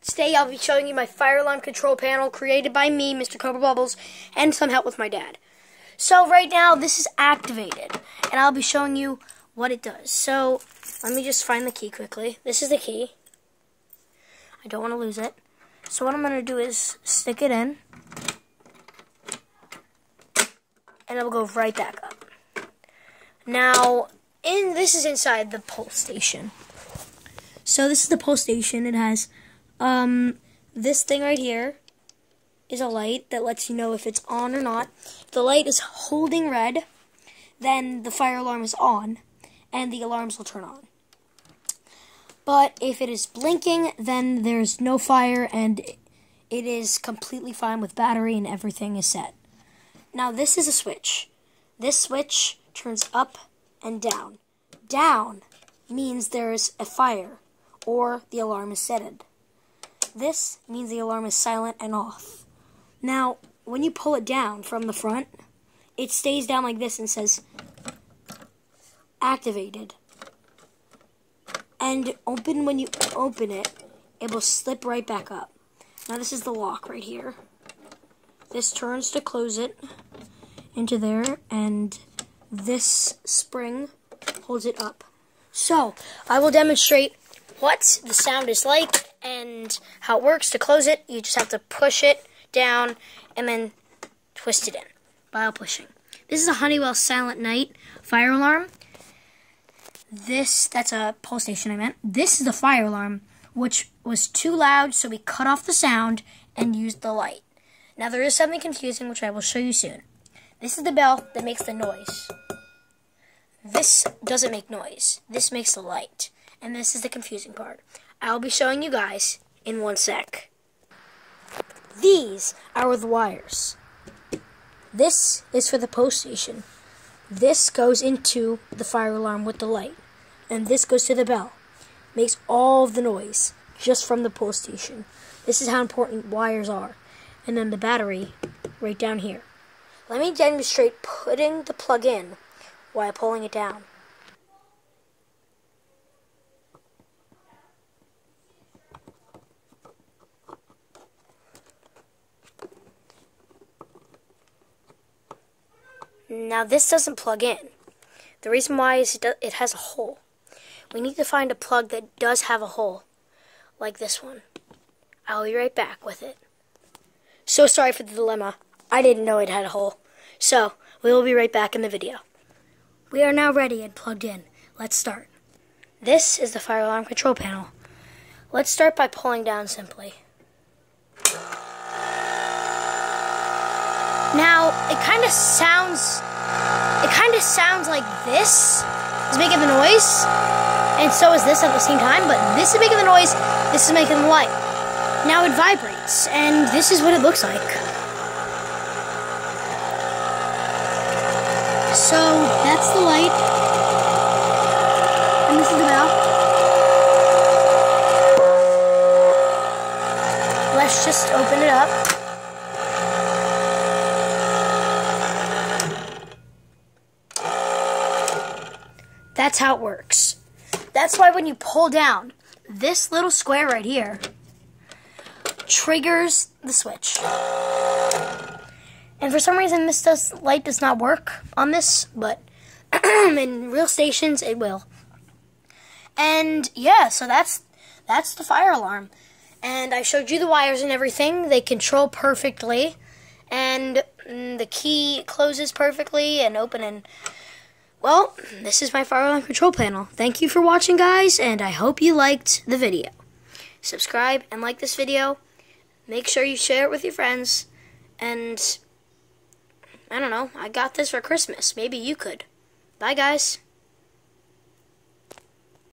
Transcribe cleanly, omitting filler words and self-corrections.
Today I'll be showing you my fire alarm control panel created by me, Mr. Cobra Bubbles, and some help with my dad. So right now this is activated, and I'll be showing you what it does. So let me just find the key quickly. This is the key. I don't want to lose it. So what I'm going to do is stick it in, and it will go right back up. Now, this is inside the pulse station. So this is the pulse station. It has this thing right here is a light that lets you know if it's on or not. If the light is holding red, then the fire alarm is on, and the alarms will turn on. But if it is blinking, then there's no fire, and it is completely fine with battery and everything is set. Now this is a switch. This switch turns up and down. Down means there's a fire, or the alarm is setted. This means the alarm is silent and off. Now, when you pull it down from the front, it stays down like this and says, activated. And when you open it, it will slip right back up. Now this is the lock right here. This turns to close it into there, and this spring holds it up. So, I will demonstrate what the sound is like and how it works. To close it, you just have to push it down and then twist it in while pushing. This is a Honeywell Silent Night fire alarm. That's a pulse station I meant. This is the fire alarm, which was too loud, so we cut off the sound and used the light. Now there is something confusing, which I will show you soon. This is the bell that makes the noise. This doesn't make noise. This makes the light. And this is the confusing part. I'll be showing you guys in 1 sec. These are the wires. This is for the pulse station. This goes into the fire alarm with the light. And this goes to the bell. Makes all of the noise just from the pulse station. This is how important wires are. And then the battery right down here. Let me demonstrate putting the plug in while pulling it down. Now this doesn't plug in. The reason why is it has a hole. We need to find a plug that does have a hole, like this one. I'll be right back with it. So sorry for the dilemma. I didn't know it had a hole. So, we will be right back in the video. We are now ready and plugged in. Let's start. This is the fire alarm control panel. Let's start by pulling down simply. Now, it kind of sounds like this is making the noise, and so is this at the same time, but this is making the noise, this is making the light. Now it vibrates, and this is what it looks like. So, that's the light, and this is the bell. Let's just open it up. That's how it works. That's why when you pull down, this little square right here triggers the switch. And for some reason this light does not work on this, but in real stations it will. And yeah, so that's the fire alarm. And I showed you the wires and everything. They control perfectly, and the key closes perfectly and open and well, this is my fire alarm control panel. Thank you for watching, guys, and I hope you liked the video. Subscribe and like this video. Make sure you share it with your friends. And, I don't know, I got this for Christmas. Maybe you could. Bye, guys.